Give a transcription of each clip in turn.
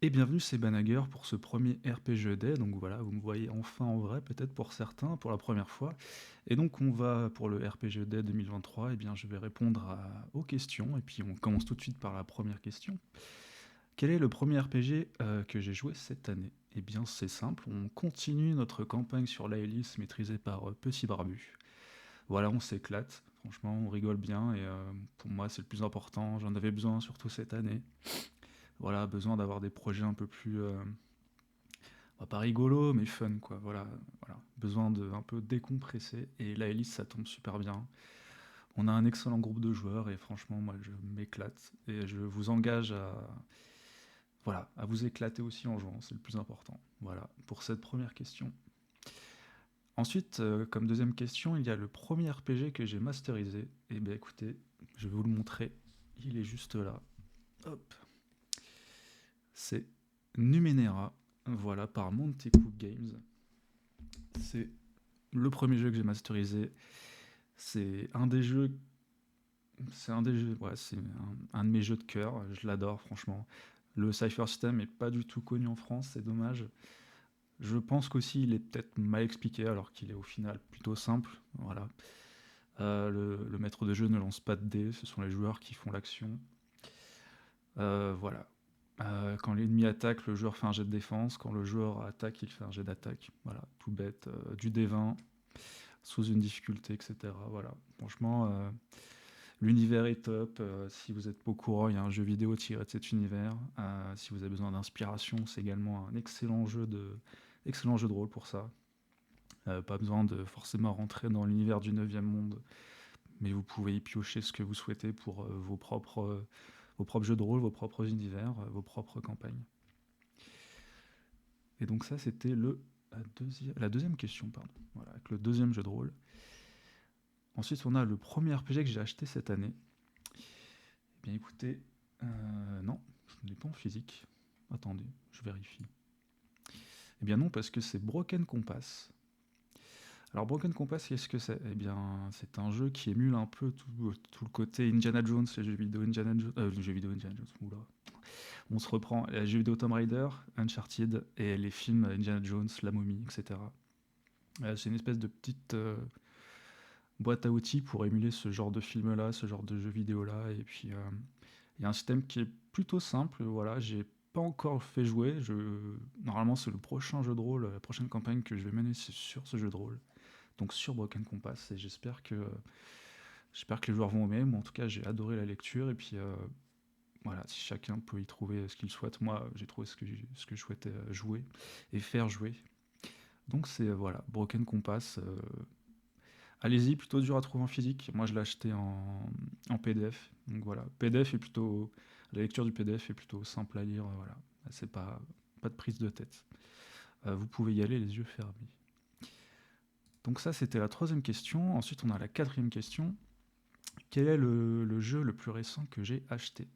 Et bienvenue, c'est Banager pour ce premier RPG Day. Donc voilà, vous me voyez enfin en vrai, peut-être pour certains, pour la première fois. Et donc on va pour le RPG Day 2023, eh bien je vais répondre aux questions. Et puis on commence tout de suite par la première question. Quel est le premier RPG que j'ai joué cette année? Eh bien c'est simple, on continue notre campagne sur l'Aelis maîtrisée par Petit Barbu. Voilà, on s'éclate, franchement on rigole bien et pour moi c'est le plus important, j'en avais besoin surtout cette année. Voilà, besoin d'avoir des projets un peu plus pas rigolo, mais fun, quoi. Voilà, voilà. Besoin de un peu décompresser. Et la hélice, ça tombe super bien. On a un excellent groupe de joueurs et franchement, moi, je m'éclate. Et je vous engage voilà, à vous éclater aussi en jouant. C'est le plus important. Voilà, pour cette première question. Ensuite, comme deuxième question, il y a le premier RPG que j'ai masterisé. Et bien écoutez, je vais vous le montrer. Il est juste là. Hop. C'est Numenera. Voilà, par Montecu Games. C'est le premier jeu que j'ai masterisé. C'est un des jeux. C'est un des jeux. Ouais, c'est un de mes jeux de cœur. Je l'adore, franchement. Le Cypher System est pas du tout connu en France, c'est dommage. Je pense qu'aussi il est peut-être mal expliqué, alors qu'il est au final plutôt simple. Voilà. Le maître de jeu ne lance pas de dés, ce sont les joueurs qui font l'action. Voilà. Quand l'ennemi attaque, le joueur fait un jet de défense. Quand le joueur attaque, il fait un jet d'attaque. Voilà, tout bête. Du D20, sous une difficulté, etc. Voilà. Franchement, l'univers est top. Si vous êtes pas au courant, il y a un jeu vidéo tiré de cet univers. Si vous avez besoin d'inspiration, c'est également un excellent jeu de rôle pour ça. Pas besoin de forcément rentrer dans l'univers du 9e monde, mais vous pouvez y piocher ce que vous souhaitez pour vos propres jeux de rôle, vos propres univers, vos propres campagnes. Et donc ça, c'était la deuxième question, pardon. Voilà, avec le deuxième jeu de rôle. Ensuite, on a le premier RPG que j'ai acheté cette année. Eh bien écoutez, non, je ne l'ai pas en physique. Attendez, je vérifie. Eh bien non, parce que c'est Broken Compass. Alors Broken Compass, qu'est-ce que c'est? Eh bien, c'est un jeu qui émule un peu tout le côté Indiana Jones, les jeux vidéo Indiana Jones, les jeux vidéo Indiana Jones, oula. On se reprend, les jeux vidéo Tomb Raider, Uncharted et les films Indiana Jones, La Momie, etc. C'est une espèce de petite boîte à outils pour émuler ce genre de film-là, ce genre de jeux vidéo-là. Et puis, il y a un système qui est plutôt simple. Voilà, j'ai pas encore fait jouer. Normalement, c'est le prochain jeu de rôle, la prochaine campagne que je vais mener c'est sur ce jeu de rôle. Donc sur Broken Compass. Et j'espère que les joueurs vont aimer. Moi, en tout cas, j'ai adoré la lecture. Et puis, voilà, si chacun peut y trouver ce qu'il souhaite. Moi, j'ai trouvé ce que je souhaitais jouer et faire jouer. Donc c'est voilà, Broken Compass. Allez-y, plutôt dur à trouver en physique. Moi, je l'ai acheté en PDF. Donc voilà, PDF est plutôt. La lecture du PDF est plutôt simple à lire. Voilà, c'est pas de prise de tête. Vous pouvez y aller les yeux fermés. Donc ça, c'était la troisième question. Ensuite, on a la quatrième question. Quel est le jeu le plus récent que j'ai acheté?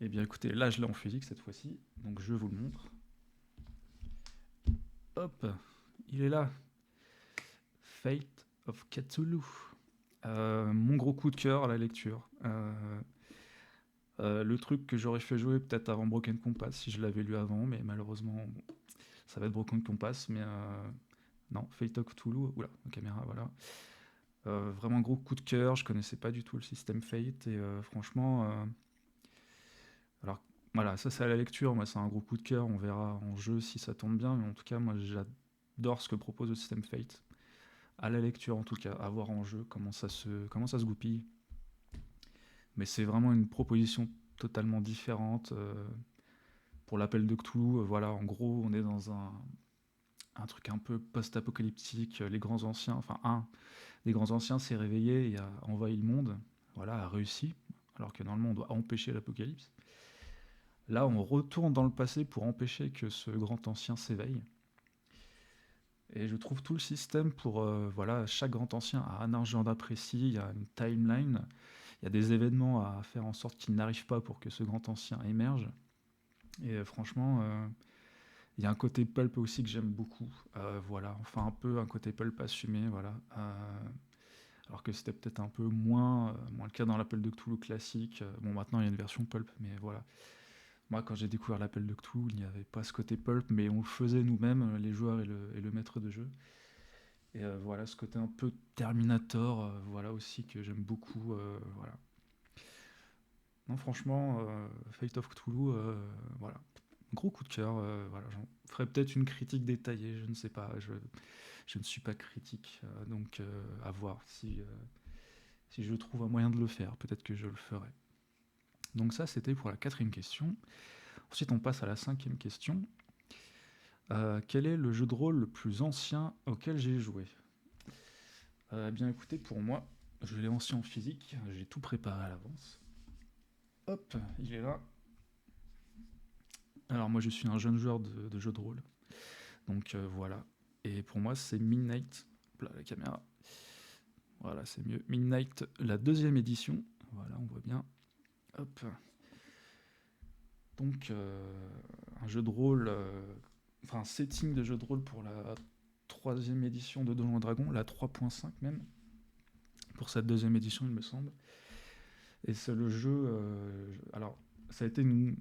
Eh bien, écoutez, là, je l'ai en physique cette fois-ci. Donc je vous le montre. Hop, il est là. Fate of Cthulhu. Mon gros coup de cœur à la lecture. Le truc que j'aurais fait jouer peut-être avant Broken Compass si je l'avais lu avant, mais malheureusement, bon, ça va être Broken Compass, mais non, Fate of Cthulhu, oula, la caméra, voilà. Vraiment gros coup de cœur, je connaissais pas du tout le système Fate, et franchement, alors voilà, ça c'est à la lecture, moi c'est un gros coup de cœur, on verra en jeu si ça tourne bien, mais en tout cas, moi j'adore ce que propose le système Fate. À la lecture en tout cas, à voir en jeu comment ça se goupille. Mais c'est vraiment une proposition totalement différente. Pour l'appel de Cthulhu, voilà, en gros, on est dans un truc un peu post-apocalyptique. Les grands anciens, enfin, un des grands anciens s'est réveillé et a envahi le monde, voilà, a réussi, alors que normalement, on doit empêcher l'apocalypse. Là, on retourne dans le passé pour empêcher que ce grand ancien s'éveille. Et je trouve tout le système pour, voilà, chaque grand ancien a un agenda précis, il y a une timeline, il y a des événements à faire en sorte qu'ils n'arrivent pas pour que ce grand ancien émerge. Et franchement, il y a un côté pulp aussi que j'aime beaucoup. Voilà, enfin un peu un côté pulp assumé, voilà. Alors que c'était peut-être un peu moins le cas dans l'appel de Cthulhu classique. Bon, maintenant il y a une version pulp, mais voilà. Moi, quand j'ai découvert l'appel de Cthulhu, il n'y avait pas ce côté pulp, mais on le faisait nous-mêmes, les joueurs et le maître de jeu. Et voilà, ce côté un peu Terminator, voilà aussi que j'aime beaucoup. Voilà. Non, franchement, Fate of Cthulhu, voilà. Gros coup de cœur. Voilà, j'en ferai peut-être une critique détaillée, je ne sais pas. Je ne suis pas critique, donc à voir si je trouve un moyen de le faire. Peut-être que je le ferai. Donc ça, c'était pour la quatrième question. Ensuite, on passe à la cinquième question. Quel est le jeu de rôle le plus ancien auquel j'ai joué? Eh bien, écoutez, pour moi, je l'ai lancé en physique. J'ai tout préparé à l'avance. Hop, il est là. Alors, moi, je suis un jeune joueur de jeux de rôle. Donc, voilà. Et pour moi, c'est Midnight. Hop là, la caméra. Voilà, c'est mieux. Midnight, la deuxième édition. Voilà, on voit bien. Hop. Donc, un jeu de rôle, enfin, un setting de jeu de rôle pour la troisième édition de Donjons et Dragons, la 3.5 même, pour cette deuxième édition, il me semble. Et c'est le jeu. Alors, ça a été une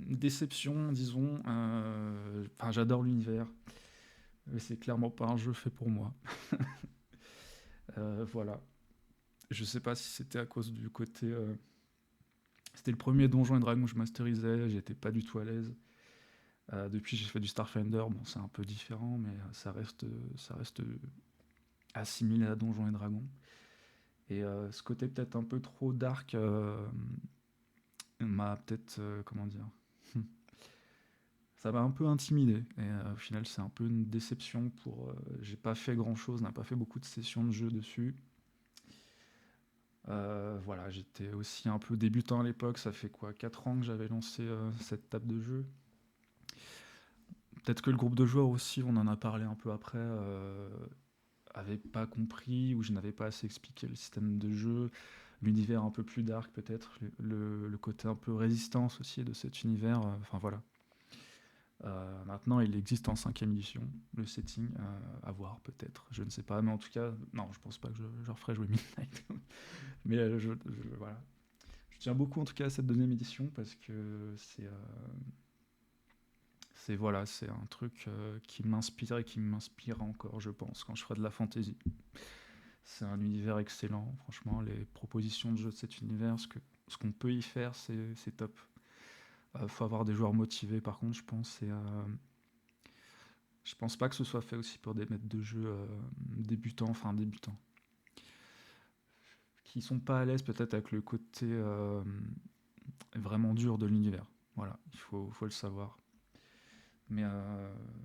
déception, disons. Enfin, j'adore l'univers, mais c'est clairement pas un jeu fait pour moi. Voilà. Je sais pas si c'était à cause du côté. C'était le premier Donjons et Dragons que je masterisais, j'étais pas du tout à l'aise. Depuis, j'ai fait du Starfinder, bon, c'est un peu différent, mais ça reste assimilé à Donjons et Dragons. Et ce côté peut-être un peu trop dark m'a peut-être, comment dire, ça m'a un peu intimidé. Et au final, c'est un peu une déception pour. J'ai pas fait grand-chose, n'a pas fait beaucoup de sessions de jeu dessus. Voilà, j'étais aussi un peu débutant à l'époque, ça fait quoi, 4 ans que j'avais lancé cette table de jeu. Peut-être que le groupe de joueurs aussi, on en a parlé un peu après, avait pas compris ou je n'avais pas assez expliqué le système de jeu, l'univers un peu plus dark peut-être, le côté un peu résistance aussi de cet univers. Enfin voilà. Maintenant, il existe en cinquième édition, le setting, à voir peut-être, je ne sais pas, mais en tout cas, non, je pense pas que je referai jouer Midnight. Mais voilà. Je tiens beaucoup en tout cas à cette deuxième édition parce que voilà, c'est un truc qui m'inspire et qui m'inspire encore, je pense, quand je ferai de la fantasy. C'est un univers excellent, franchement, les propositions de jeu de cet univers, ce qu'on peut y faire, c'est top. Faut avoir des joueurs motivés, par contre, je pense, et je pense pas que ce soit fait aussi pour des maîtres de jeu débutants, qui sont pas à l'aise peut-être avec le côté vraiment dur de l'univers. Voilà, il faut le savoir. Mais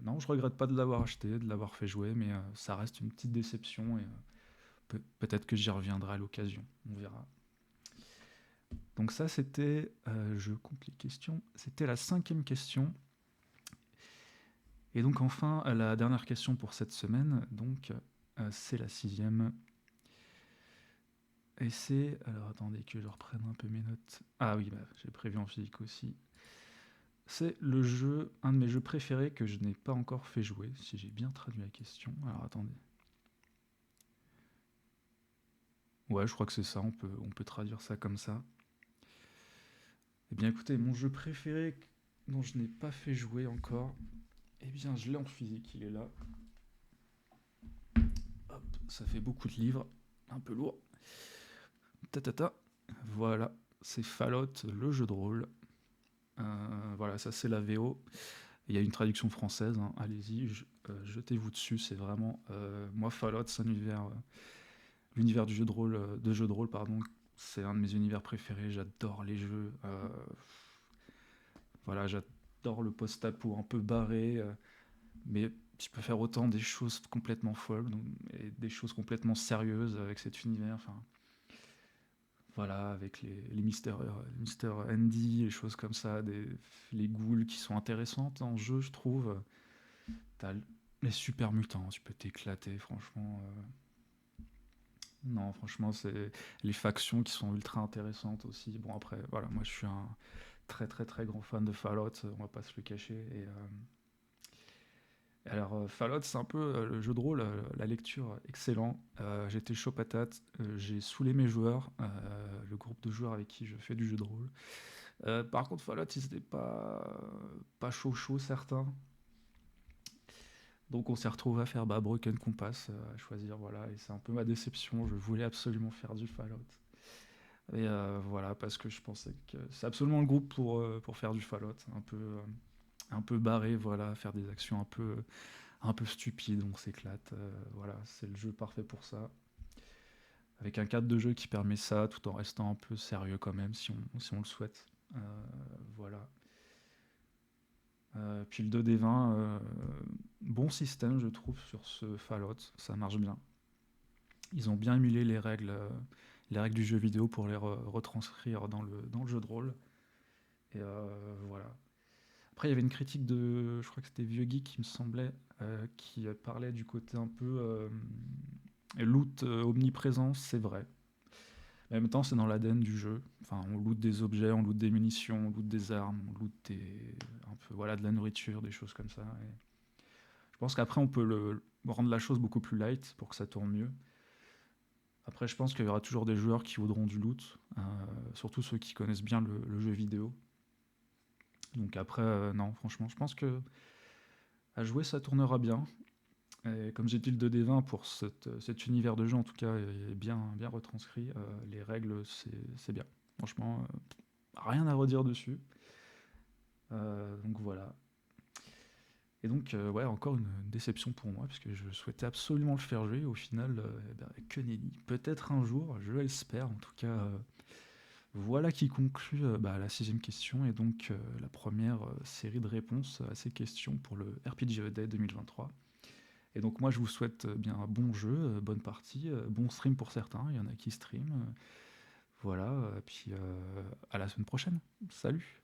non, je regrette pas de l'avoir acheté, de l'avoir fait jouer, mais ça reste une petite déception et peut-être que j'y reviendrai à l'occasion, on verra. Donc ça, c'était, je compte les questions, c'était la cinquième question. Et donc enfin, la dernière question pour cette semaine, donc c'est la sixième. Et c'est, alors attendez que je reprenne un peu mes notes. Ah oui, bah, j'ai prévu en physique aussi. C'est un de mes jeux préférés que je n'ai pas encore fait jouer, si j'ai bien traduit la question. Alors attendez. Ouais, je crois que c'est ça, on peut traduire ça comme ça. Eh bien écoutez, mon jeu préféré dont je n'ai pas fait jouer encore, eh bien je l'ai en physique, il est là. Hop, ça fait beaucoup de livres, un peu lourd. Ta. Voilà, c'est Fallout, le jeu de rôle. Voilà, ça c'est la VO. Il y a une traduction française, hein, allez-y, jetez-vous dessus, c'est vraiment. Moi, Fallout, c'est un univers. L'univers du jeu de rôle, pardon, c'est un de mes univers préférés. J'adore les jeux. Voilà, j'adore le post-apo un peu barré, mais tu peux faire autant des choses complètement folles et des choses complètement sérieuses avec cet univers. Enfin, voilà, avec les Mister Andy, les choses comme ça, les ghouls qui sont intéressantes en jeu, je trouve. T'as les super mutants, tu peux t'éclater, franchement. Non, franchement, c'est les factions qui sont ultra intéressantes aussi. Bon, après, voilà, moi je suis un très très très grand fan de Fallout, on va pas se le cacher. Alors, Fallout, c'est un peu le jeu de rôle, la lecture, excellent. J'étais chaud patate, j'ai saoulé mes joueurs, le groupe de joueurs avec qui je fais du jeu de rôle. Par contre, Fallout, ils étaient pas chaud chaud certains. Donc on s'est retrouvé à faire Broken Compass, à choisir, voilà, et c'est un peu ma déception. Je voulais absolument faire du Fallout. Et voilà, parce que je pensais que c'est absolument le groupe pour faire du Fallout, un peu barré, voilà, faire des actions un peu stupides, on s'éclate. Voilà, c'est le jeu parfait pour ça. Avec un cadre de jeu qui permet ça, tout en restant un peu sérieux quand même, si on le souhaite. Euh, voilà. Puis le 2D20, bon système, je trouve, sur ce Fallout, ça marche bien. Ils ont bien émulé les règles du jeu vidéo pour les retranscrire dans le jeu de rôle. Et voilà. Après, il y avait une critique de, je crois que c'était Vieux Geek, qui me semblait, qui parlait du côté un peu loot omniprésent, c'est vrai. Mais en même temps, c'est dans l'ADN du jeu. Enfin, on loot des objets, on loot des munitions, on loot des armes, on loot un peu, voilà, de la nourriture, des choses comme ça. Et je pense qu'après, on peut rendre la chose beaucoup plus light pour que ça tourne mieux. Après, je pense qu'il y aura toujours des joueurs qui voudront du loot, surtout ceux qui connaissent bien le jeu vidéo. Donc après, non, franchement, je pense que à jouer, ça tournera bien. Et comme j'ai dit, le 2D20 pour cet univers de jeu, en tout cas, est bien retranscrit. Les règles, c'est bien. Franchement, rien à redire dessus. Donc voilà. Et donc, ouais, encore une déception pour moi, parce que je souhaitais absolument le faire jouer. Au final, que nenni. Peut-être un jour, je l'espère. En tout cas, voilà qui conclut la sixième question et donc la première série de réponses à ces questions pour le RPG Day 2023. Et donc moi, je vous souhaite bien un bon jeu, bonne partie, bon stream pour certains. Il y en a qui streament. Voilà, puis à la semaine prochaine. Salut!